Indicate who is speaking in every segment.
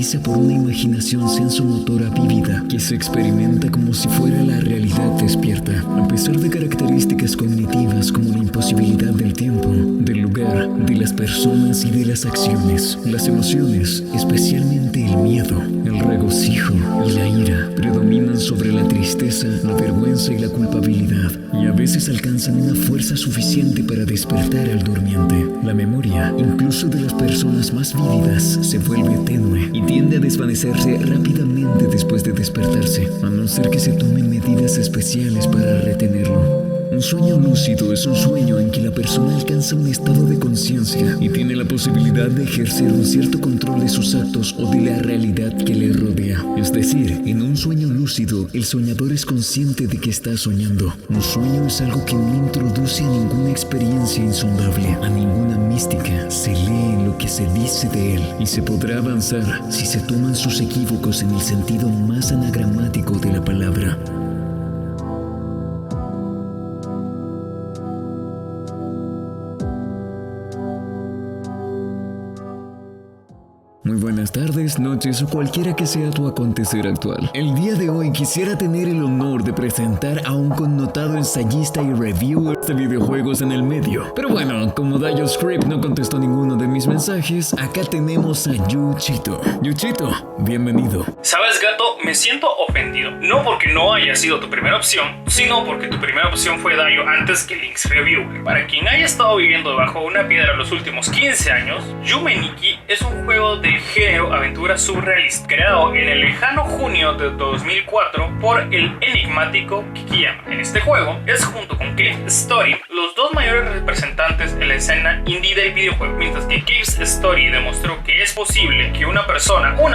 Speaker 1: caracteriza por una imaginación sensomotora vívida que se experimenta como si fuera la realidad despierta, a pesar de características cognitivas como la imposibilidad del tiempo, del lugar, de las personas y de las acciones. Las emociones, especialmente el miedo, el regocijo y la ira, predominan sobre la tristeza, la vergüenza y la culpabilidad, y a veces alcanzan una fuerza suficiente para despertar al durmiente. La memoria, incluso de las personas más vívidas, se vuelve tenue y tiende a desvanecerse rápidamente después de despertarse, a no ser que se tomen medidas especiales para retenerlo. Un sueño lúcido es un sueño en que la persona alcanza un estado de conciencia y tiene la posibilidad de ejercer un cierto control de sus actos o de la realidad que le rodea. Es decir, en un sueño lúcido, el soñador es consciente de que está soñando. Un sueño es algo que no introduce a ninguna experiencia insondable, a ninguna mística. Se lee en lo que se dice de él y se podrá avanzar si se toman sus equívocos en el sentido más anagramático de la palabra. Muy buenas tardes, noches o cualquiera que sea tu acontecer actual. El día de hoy quisiera tener el honor de presentar a un connotado ensayista y reviewer de videojuegos en el medio. Pero bueno, como DioScript no contestó ninguno de mis mensajes, acá tenemos a Yuchito. Yuchito, bienvenido.
Speaker 2: ¿Sabes, gato? Me siento ofendido. No porque no haya sido tu primera opción, sino porque tu primera opción fue Dio antes que Link's Reviewer. Para quien haya estado viviendo debajo una piedra los últimos 15 años, Yume Nikki es un juego de género aventura surrealista, creado en el lejano junio de 2004 por el enigmático Kikiyama. En este juego es, junto con Cave Story, los dos mayores representantes en la escena indie del videojuego, mientras que Cave Story demostró que es posible que una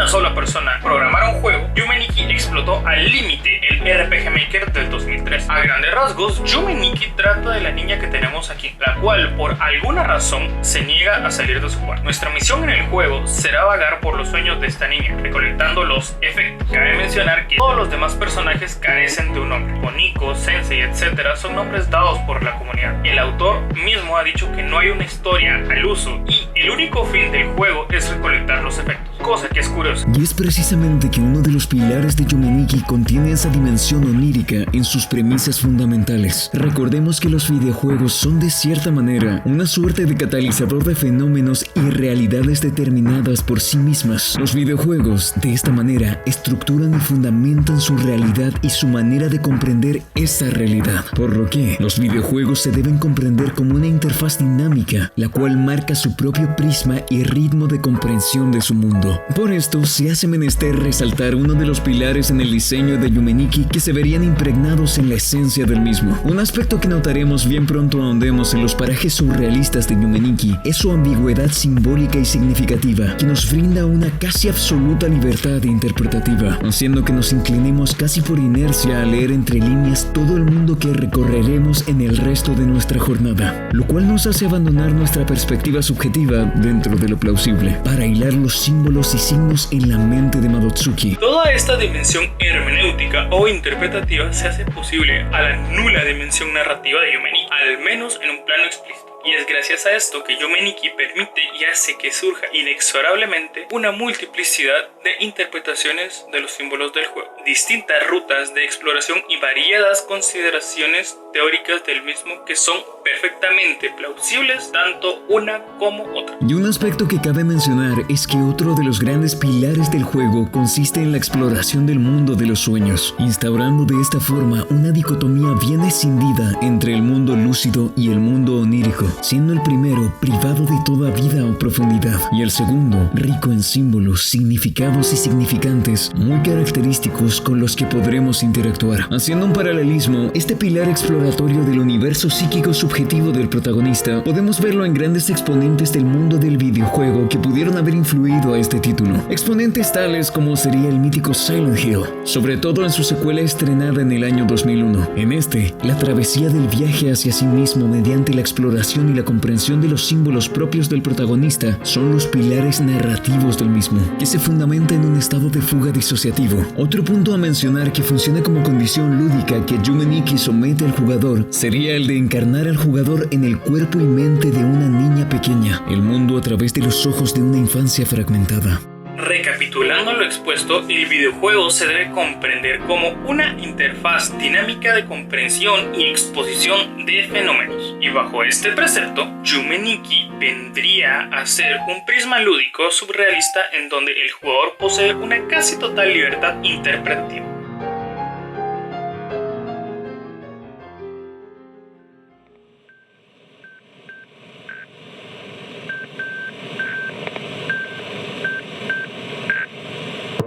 Speaker 2: sola persona, programara un juego. Yume Nikki explotó al límite el RPG Maker del 2003. A grandes rasgos, Yume Nikki trata de la niña que tenemos aquí, la cual por alguna razón se niega a salir de su cuarto. Nuestra misión en el juego será vagar por los sueños de esta niña, recolectando los efectos. Cabe mencionar que todos los demás personajes carecen de un nombre. Boniko, Sensei, etc. son nombres dados por la comunidad. El autor mismo ha dicho que no hay una historia al uso y el único fin del juego es recolectar los efectos, cosa que es curiosa.
Speaker 1: Y es precisamente que uno de los pilares de Yume Nikki contiene esa dimensión onírica en sus premisas fundamentales. Recordemos que los videojuegos son de cierta manera una suerte de catalizador de fenómenos y realidades determinadas por sí mismas. Los videojuegos, de esta manera, estructuran y fundamentan su realidad y su manera de comprender esa realidad. Por lo que, los videojuegos se deben comprender como una interfaz dinámica, la cual marca su propio prisma y ritmo de comprensión de su mundo. Por esto, se hace menester resaltar uno de los pilares en el diseño de Yume Nikki que se verían impregnados en la esencia del mismo. Un aspecto que notaremos bien pronto ahondemos en los parajes surrealistas de Yume Nikki es su ambigüedad simbólica y significativa, que nos brinda una casi absoluta libertad interpretativa, haciendo que nos inclinemos casi por inercia a leer entre líneas todo el mundo que recorreremos en el resto de nuestra jornada, lo cual nos hace abandonar nuestra perspectiva subjetiva dentro de lo plausible, para hilar los símbolos y signos en la mente de Madotsuki.
Speaker 2: Toda esta dimensión hermenéutica o interpretativa se hace posible a la nula dimensión narrativa de Yume Nikki, al menos en un plano explícito. Y es gracias a esto que Yume Nikki permite y hace que surja inexorablemente una multiplicidad de interpretaciones de los símbolos del juego, distintas rutas de exploración y variadas consideraciones teóricas del mismo que son perfectamente plausibles tanto una como otra.
Speaker 1: Y un aspecto que cabe mencionar es que otro de los grandes pilares del juego consiste en la exploración del mundo de los sueños, instaurando de esta forma una dicotomía bien escindida entre el mundo lúcido y el mundo onírico, siendo el primero privado de toda vida o profundidad y el segundo rico en símbolos, significados y significantes muy característicos con los que podremos interactuar. Haciendo un paralelismo, este pilar exploratorio del universo psíquico subjetivo del protagonista podemos verlo en grandes exponentes del mundo del videojuego que pudieron haber influido a este título. Exponentes tales como sería el mítico Silent Hill, sobre todo en su secuela estrenada en el año 2001. En este, la travesía del viaje hacia sí mismo mediante la exploración y la comprensión de los símbolos propios del protagonista son los pilares narrativos del mismo, que se fundamenta en un estado de fuga disociativo. Otro punto a mencionar que funciona como condición lúdica que Yume Nikki somete al jugador sería el de encarnar al jugador en el cuerpo y mente de una niña pequeña, el mundo a través de los ojos de una infancia fragmentada.
Speaker 2: Recapitulando expuesto, el videojuego se debe comprender como una interfaz dinámica de comprensión y exposición de fenómenos. Y bajo este precepto, Yume Nikki vendría a ser un prisma lúdico surrealista en donde el jugador posee una casi total libertad interpretativa.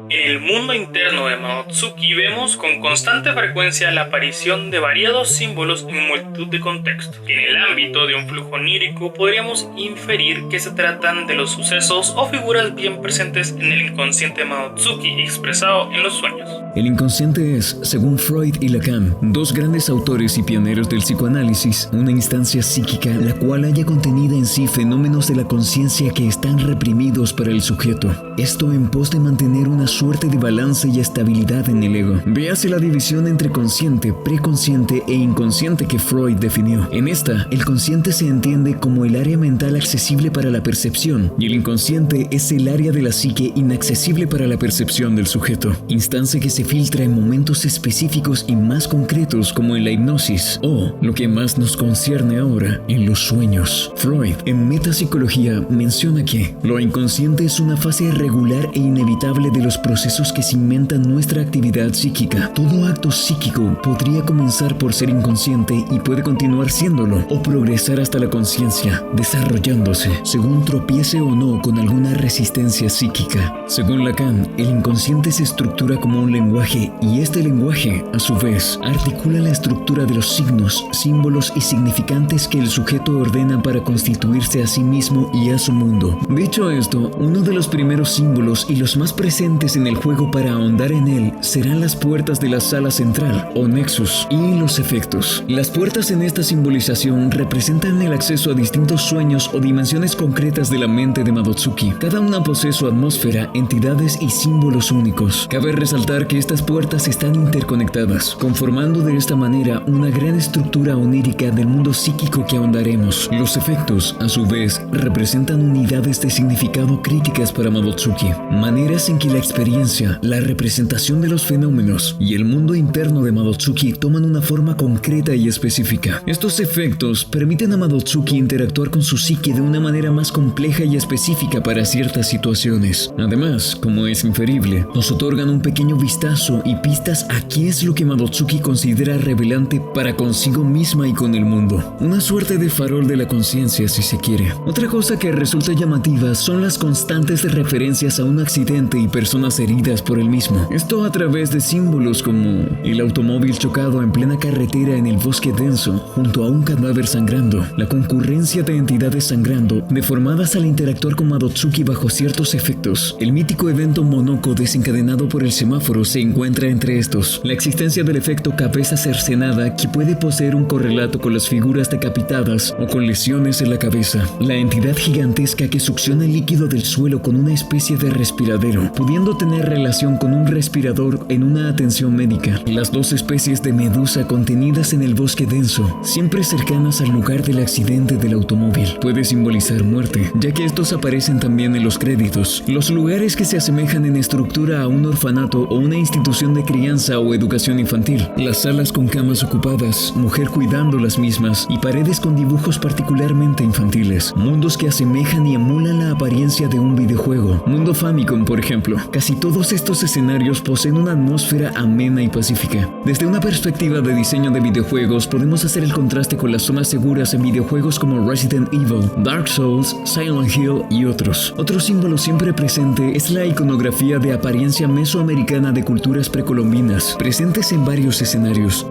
Speaker 2: En el mundo interno de Madotsuki vemos con constante frecuencia la aparición de variados símbolos en multitud de contextos. En el ámbito de un flujo onírico podríamos inferir que se tratan de los sucesos o figuras bien presentes en el inconsciente de Madotsuki expresado en los sueños.
Speaker 1: El inconsciente es, según Freud y Lacan, dos grandes autores y pioneros del psicoanálisis, una instancia psíquica la cual haya contenida en sí fenómenos de la conciencia que están reprimidos para el sujeto. Esto en pos de mantener una suerte de balance y estabilidad en el ego. Véase la división entre consciente, preconsciente e inconsciente que Freud definió. En esta, el consciente se entiende como el área mental accesible para la percepción y el inconsciente es el área de la psique inaccesible para la percepción del sujeto, instancia que se filtra en momentos específicos y más concretos como en la hipnosis o, lo que más nos concierne ahora, en los sueños. Freud, en Metapsicología, menciona que lo inconsciente es una fase regular e inevitable de los procesos que cimentan nuestra actividad psíquica. Todo acto psíquico podría comenzar por ser inconsciente y puede continuar siéndolo o progresar hasta la conciencia, desarrollándose según tropiece o no con alguna resistencia psíquica. Según Lacan, el inconsciente se estructura como un lenguaje y este lenguaje, a su vez, articula la estructura de los signos, símbolos y significantes que el sujeto ordena para constituirse a sí mismo y a su mundo. Dicho esto, uno de los primeros símbolos y los más presentes en el juego para ahondar en él serán las puertas de la sala central o nexus y los efectos. Las puertas en esta simbolización representan el acceso a distintos sueños o dimensiones concretas de la mente de Madotsuki. Cada una posee su atmósfera, entidades y símbolos únicos. Cabe resaltar que estas puertas están interconectadas, conformando de esta manera una gran estructura onírica del mundo psíquico que ahondaremos. Los efectos, a su vez, representan unidades de significado críticas para Madotsuki, maneras en que la experiencia, la representación de los fenómenos y el mundo interno de Madotsuki toman una forma concreta y específica. Estos efectos permiten a Madotsuki interactuar con su psique de una manera más compleja y específica para ciertas situaciones. Además, como es inferible, nos otorgan un pequeño vistazo y pistas a qué es lo que Madotsuki considera revelante para consigo misma y con el mundo. Una suerte de farol de la conciencia, si se quiere. Otra cosa que resulta llamativa son las constantes referencias a un accidente y personas heridas por el mismo. Esto a través de símbolos como el automóvil chocado en plena carretera en el bosque denso junto a un cadáver sangrando, la concurrencia de entidades sangrando deformadas al interactuar con Madotsuki bajo ciertos efectos. El mítico evento Monoko desencadenado por el semáforo se encuentra entre estos. La existencia del efecto cabeza cercenada que puede poseer un correlato con las figuras decapitadas o con lesiones en la cabeza. La entidad gigantesca que succiona el líquido del suelo con una especie de respiradero, pudiendo tener relación con un respirador en una atención médica. Las dos especies de medusa contenidas en el bosque denso, siempre cercanas al lugar del accidente del automóvil. Puede simbolizar muerte, ya que estos aparecen también en los créditos. Los lugares que se asemejan en estructura a un orfanato o una institución de crianza o educación infantil. Las salas con camas ocupadas, mujer cuidando las mismas y paredes con dibujos particularmente infantiles. Mundos que asemejan y emulan la apariencia de un videojuego. Mundo Famicom, por ejemplo. Casi todos estos escenarios poseen una atmósfera amena y pacífica. Desde una perspectiva de diseño de videojuegos, podemos hacer el contraste con las zonas seguras en videojuegos como Resident Evil, Dark Souls, Silent Hill y otros. Otro símbolo siempre presente es la iconografía de apariencia mesoamericana de culturas precolombinas, presentes en varios escenarios.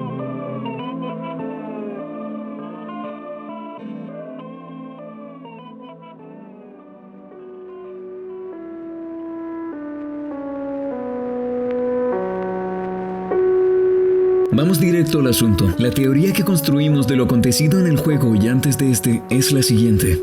Speaker 1: Vamos directo al asunto. La teoría que construimos de lo acontecido en el juego y antes de este es la siguiente.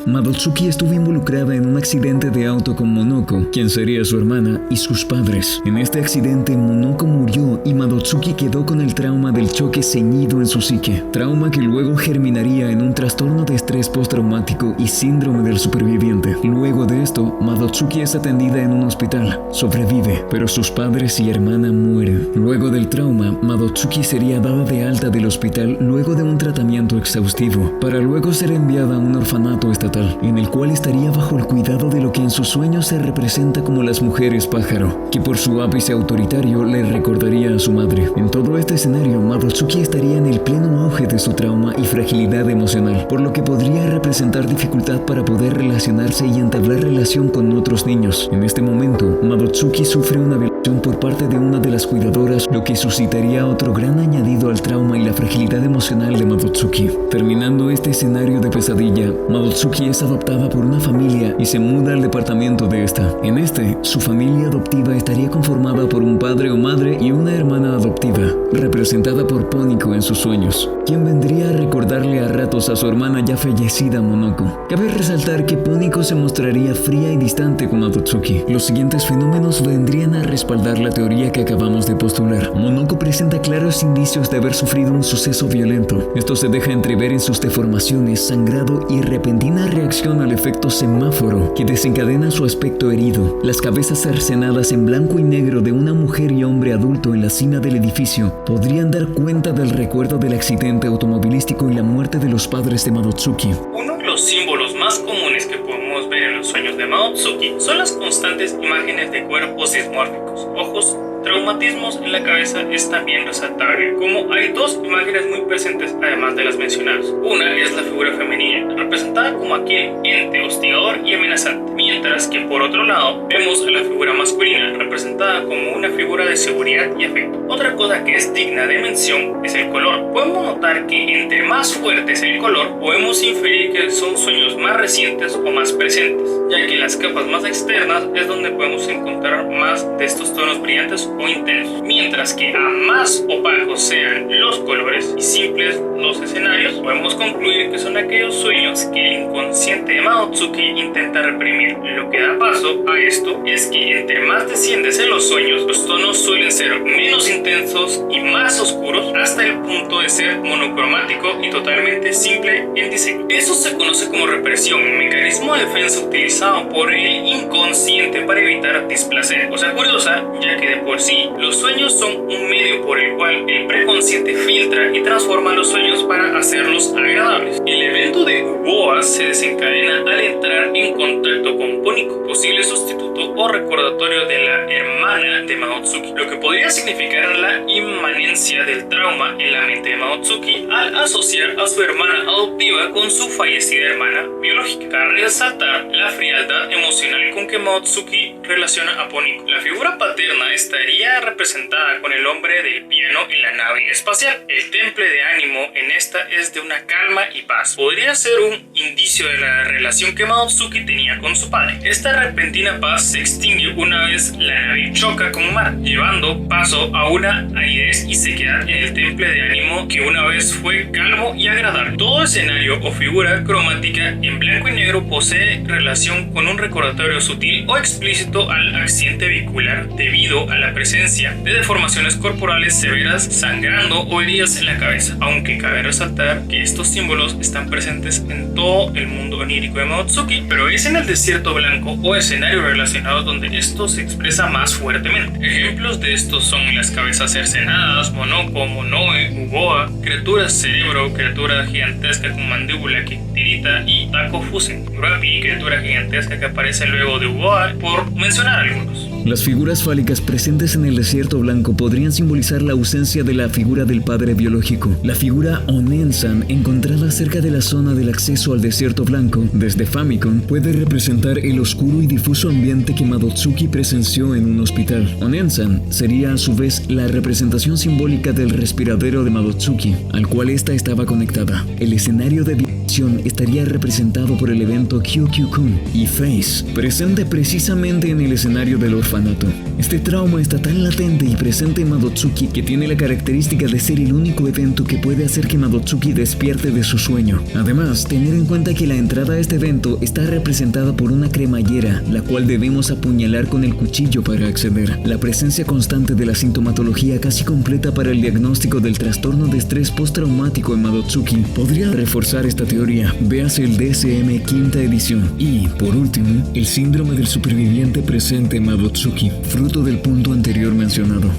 Speaker 1: Madotsuki estuvo involucrada en un accidente de auto con Monoko, quien sería su hermana, y sus padres. En este accidente, Monoko murió y Madotsuki quedó con el trauma del choque ceñido en su psique. Trauma que luego germinaría en un trastorno de estrés postraumático y síndrome del superviviente. Luego de esto, Madotsuki es atendida en un hospital. Sobrevive, pero sus padres y hermana mueren. Luego del trauma, Madotsuki sería dada de alta del hospital luego de un tratamiento exhaustivo, para luego ser enviada a un orfanato estatal, en el cual estaría bajo el cuidado de lo que en sus sueños se representa como las mujeres pájaro, que por su ápice autoritario le recordaría a su madre. En todo este escenario, Madotsuki estaría en el pleno auge de su trauma y fragilidad emocional, por lo que podría representar dificultad para poder relacionarse y entablar relación con otros niños. En este momento, Madotsuki sufre una violación por parte de una de las cuidadoras, lo que suscitaría otro gran añadido al trauma y la fragilidad emocional de Madotsuki. Terminando este escenario de pesadilla, Madotsuki es adoptada por una familia y se muda al departamento de esta. En este, su familia adoptiva estaría conformada por un padre o madre y una hermana adoptiva, representada por Poniko en sus sueños, quien vendría a recordarle a ratos a su hermana ya fallecida Monoko. Cabe resaltar que Poniko se mostraría fría y distante con Madotsuki. Los siguientes fenómenos vendrían a respaldar la teoría que acabamos de postular. Monoko presenta claros indicios de haber sufrido un suceso violento. Esto se deja entrever en sus deformaciones, sangrado y repentina reacción al efecto semáforo que desencadena su aspecto herido. Las cabezas cercenadas en blanco y negro de una mujer y hombre adulto en la cima del edificio podrían dar cuenta del recuerdo del accidente automovilístico y la muerte de los padres de Madotsuki.
Speaker 2: Uno de los símbolos más comunes que podemos ver en los sueños de Madotsuki son las constantes imágenes de cuerpos dismórficos, ojos, traumatismos en la cabeza es también resaltable, como hay dos imágenes muy presentes además de las mencionadas. Una es la figura femenina, representada como aquel ente hostigador y amenazante, mientras que por otro lado vemos a la figura masculina, representada como una figura de seguridad y afecto. Otra cosa que es digna de mención es el color. Podemos notar que entre más fuerte es el color, podemos inferir que son sueños más recientes o más presentes, ya que en las capas más externas es donde podemos encontrar más de estos tonos brillantes o intensos, mientras que a más opacos sean los colores y simples los escenarios, podemos concluir que son aquellos sueños que el inconsciente de Madotsuki intenta reprimir. Lo que da paso a esto es que entre más desciendes en los sueños, los tonos suelen ser menos intensos y más oscuros, hasta el punto de ser monocromático y totalmente simple en diseño. Eso se conoce como represión, un mecanismo de defensa utilizado por el inconsciente para evitar displacer. Cosa curiosa, ya que de por sí los sueños son un medio por el cual el preconsciente filtra y transforma los sueños para hacerlos agradables. El evento de Uboa se desencadena al entrar en contacto con Poniko, posible sustituto o recordatorio de la hermana de Madotsuki, lo que podría significar la inmanencia del trauma en la mente de Madotsuki al asociar a su hermana adoptiva con su fallecida hermana biológica. Cabe resaltar la frialdad emocional con que Madotsuki relaciona a Poniko. La figura paterna estaría representada con el hombre del piano en la nave espacial. El temple de ánimo en esta es de una calma y paz. Podría ser un indicio de la relación que Madotsuki tenía con su padre. Esta repentina paz se extingue una vez la nave choca con mar, llevando paso a una aridez y sequedad en el temple de ánimo que una vez fue calmo y agradable. Todo escenario o figura cromática en blanco y negro posee relación con un recordatorio sutil o explícito al accidente vehicular debido a la presencia de deformaciones corporales severas, sangrando o heridas en la cabeza, aunque cabe resaltar que estos símbolos están presentes en todo el mundo onírico de Madotsuki, pero es en el desierto blanco o escenarios relacionados donde esto se expresa más fuertemente. Ejemplos de estos son las cabezas cercenadas, Monoko, Monoe, Uboa, criaturas cerebro, criatura gigantesca con mandíbula que tirita y Taco Fusen, Rapi, criatura gigantesca que aparece luego de Uboa, por mencionar algunos.
Speaker 1: Las figuras fálicas presentes en el desierto blanco podrían simbolizar la ausencia de la figura del padre biológico. La figura Onen-san, encontrada cerca de la zona del acceso al desierto blanco desde Famicom, puede representar el oscuro y difuso ambiente que Madotsuki presenció en un hospital. Onen-san sería a su vez la representación simbólica del respiradero de Madotsuki, al cual ésta estaba conectada. El escenario de violación estaría representado por el evento Kyokyu-kun y Face, presente precisamente en el escenario del orfanato orfanato. Este trauma está tan latente y presente en Madotsuki que tiene la característica de ser el único evento que puede hacer que Madotsuki despierte de su sueño. Además, tener en cuenta que la entrada a este evento está representada por una cremallera, la cual debemos apuñalar con el cuchillo para acceder. La presencia constante de la sintomatología casi completa para el diagnóstico del trastorno de estrés postraumático en Madotsuki podría reforzar esta teoría. Véase el DSM quinta edición. Y, por último, el síndrome del superviviente presente en Madotsuki, fruto del punto anterior mencionado.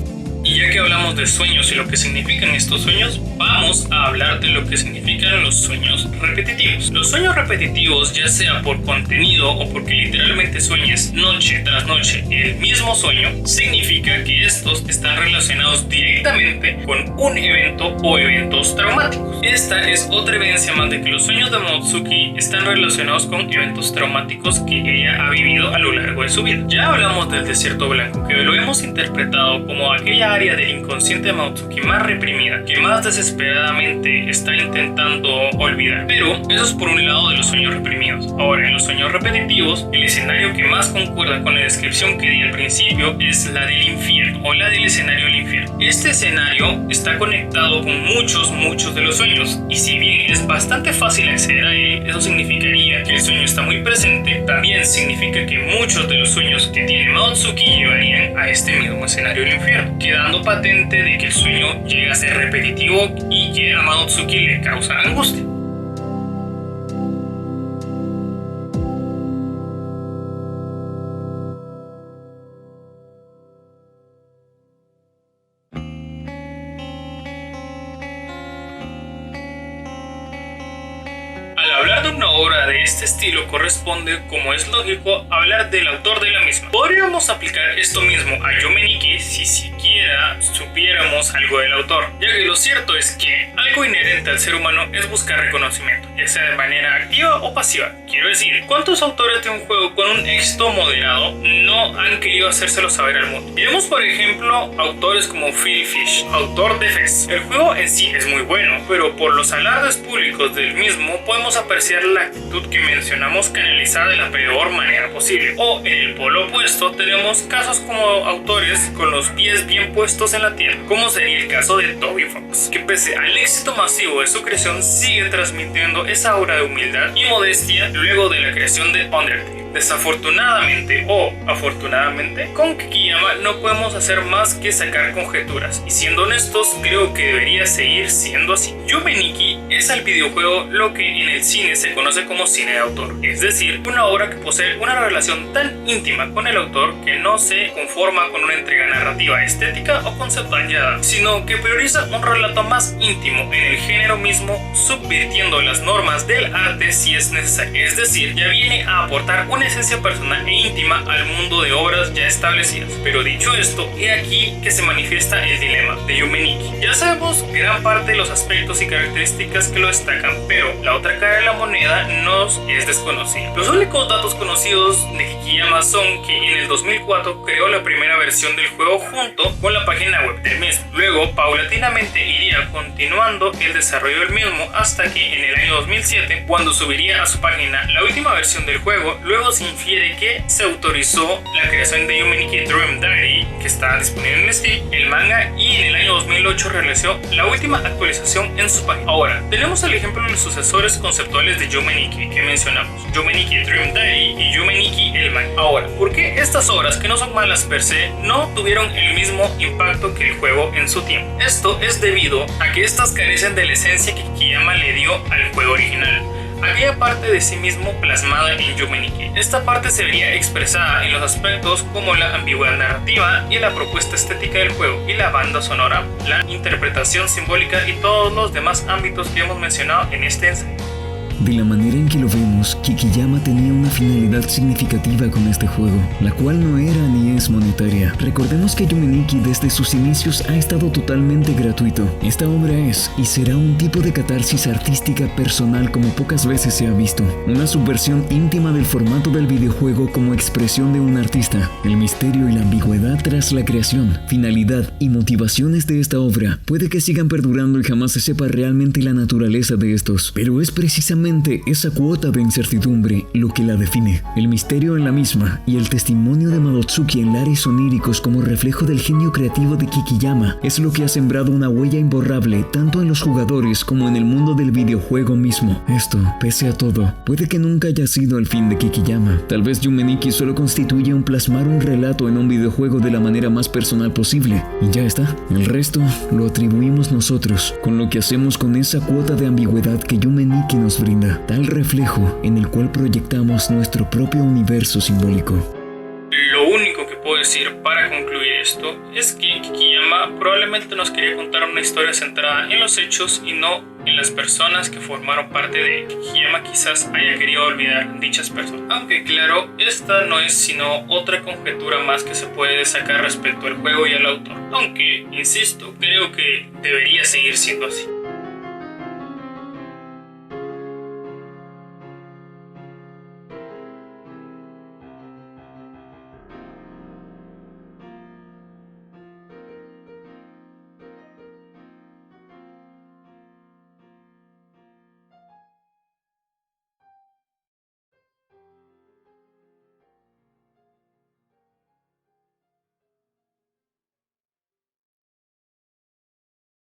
Speaker 2: Y ya que hablamos de sueños y lo que significan estos sueños, vamos a hablar de lo que significan los sueños repetitivos. Los sueños repetitivos, ya sea por contenido o porque literalmente sueñes noche tras noche el mismo sueño, significa que estos están relacionados directamente con un evento o eventos traumáticos. Esta es otra evidencia más de que los sueños de Madotsuki están relacionados con eventos traumáticos que ella ha vivido a lo largo de su vida. Ya hablamos del desierto blanco, que lo hemos interpretado como aquella área del inconsciente de Madotsuki más reprimida, que más desesperadamente está intentando olvidar. Pero eso es por un lado de los sueños reprimidos. Ahora, en los sueños repetitivos, el escenario que más concuerda con la descripción que di al principio es la del infierno, o la del escenario del infierno. Este escenario está conectado con muchos de los sueños, y si bien es bastante fácil acceder a él, eso significaría que el sueño está muy presente. También significa que muchos de los sueños que tiene Madotsuki llevarían a este mismo escenario del infierno, quedando patente de que el sueño llega a ser repetitivo y que a Madotsuki le causa angustia. Al hablar de una obra de este estilo corresponde, como es lógico, hablar del autor de la misma. Podríamos aplicar esto mismo a Yume Nikki si siquiera supiéramos algo del autor, ya que lo cierto es que algo inherente al ser humano es buscar reconocimiento, ya sea de manera activa o pasiva. Quiero decir, ¿cuántos autores de un juego con un éxito moderado no han querido hacérselo saber al mundo? Miremos por ejemplo autores como Phil Fish, autor de Fez. El juego en sí es muy bueno, pero por los alardes públicos del mismo podemos apreciar la actitud que mencionamos canalizada de la peor manera posible. O en el polo opuesto tenemos casos como autores con los pies bien puestos en la tierra, como sería el caso de Toby Fox, que pese al éxito masivo de su creación sigue transmitiendo esa aura de humildad y modestia luego de la creación de Undertale. Desafortunadamente o afortunadamente, con Kikiyama no podemos hacer más que sacar conjeturas, y siendo honestos, creo que debería seguir siendo así. Yume Nikki es al videojuego lo que en el cine se conoce como cine de autor, es decir, una obra que posee una relación tan íntima con el autor que no se conforma con una entrega narrativa, estética o conceptualizada, sino que prioriza un relato más íntimo en el género mismo, subvirtiendo las normas del arte si es necesario, es decir, ya viene a aportar una esencia personal e íntima al mundo de obras ya establecidas. Pero dicho esto, he aquí que se manifiesta el dilema de Yume Nikki. Ya sabemos gran parte de los aspectos y características que lo destacan, pero la otra cara de la moneda nos es desconocida. Los únicos datos conocidos de Kikiyama son que en el 2004 creó la primera versión del juego junto con la página web del mismo. Luego, paulatinamente iría continuando el desarrollo del mismo hasta que en el año 2007, cuando subiría a su página la última versión del juego. Luego se infiere que se autorizó la creación de Yume Nikki Dream Diary, que está disponible en Steam, el manga, y en el año 2008 realizó la última actualización en su página. Ahora, tenemos el ejemplo de los sucesores conceptuales de Yume Nikki que mencionamos, Yume Nikki Dream Diary y Yume Nikki el manga. Ahora, ¿por qué estas obras, que no son malas per se, no tuvieron el mismo impacto que el juego en su tiempo? Esto es debido a que estas carecen de la esencia que Kikiyama le dio al juego original, aquella parte de sí mismo plasmada en Yume Nikki. Esta parte se vería expresada en los aspectos como la ambigüedad narrativa y la propuesta estética del juego, y la banda sonora, la interpretación simbólica y todos los demás ámbitos que hemos mencionado en este ensayo.
Speaker 1: De la manera en que lo vemos, Kikiyama tenía una finalidad significativa con este juego, la cual no era ni es monetaria. Recordemos que Yume Nikki desde sus inicios ha estado totalmente gratuito. Esta obra es y será un tipo de catarsis artística personal como pocas veces se ha visto. Una subversión íntima del formato del videojuego como expresión de un artista. El misterio y la ambigüedad tras la creación, finalidad y motivaciones de esta obra puede que sigan perdurando y jamás se sepa realmente la naturaleza de estos, pero es precisamente precisamente esa cuota de incertidumbre lo que la define, el misterio en la misma y el testimonio de Madotsuki en lares oníricos como reflejo del genio creativo de Kikiyama es lo que ha sembrado una huella imborrable tanto en los jugadores como en el mundo del videojuego mismo. Esto, pese a todo, puede que nunca haya sido el fin de Kikiyama. Tal vez Yume Nikki solo constituye un plasmar un relato en un videojuego de la manera más personal posible y ya está. El resto lo atribuimos nosotros, con lo que hacemos con esa cuota de ambigüedad que Yume Nikki nos brinda, tal reflejo en el cual proyectamos nuestro propio universo simbólico.
Speaker 2: Lo único que puedo decir para concluir esto es que Kikiyama probablemente nos quería contar una historia centrada en los hechos y no en las personas que formaron parte de él. Kikiyama quizás haya querido olvidar dichas personas, aunque claro, esta no es sino otra conjetura más que se puede sacar respecto al juego y al autor, aunque, insisto, creo que debería seguir siendo así.